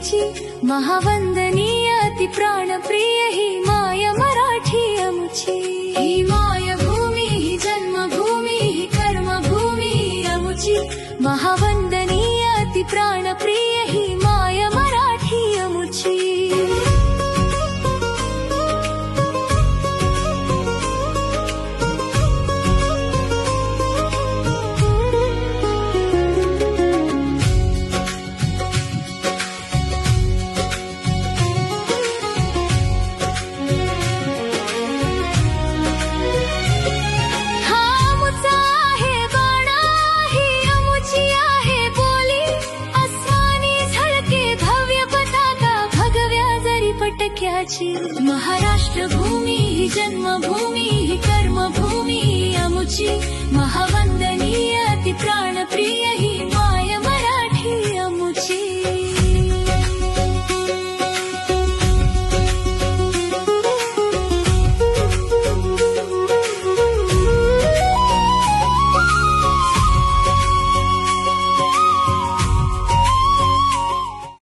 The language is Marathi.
अमुची, महावंदनीय अति प्राणप्रिय ही माय मराठी अमुची। ही मायभूमी ही जन्मभूमी ही कर्मभूमी ही अमुची, महावंदनीय अति प्राणप्रिय ही माय मराठी अमुची। महाराष्ट्र भूमी ही जन्मभूमी ही कर्मभूमी ही अमुची, महावंदनीय अति प्राणप्रिय ही माय मराठी अमुची।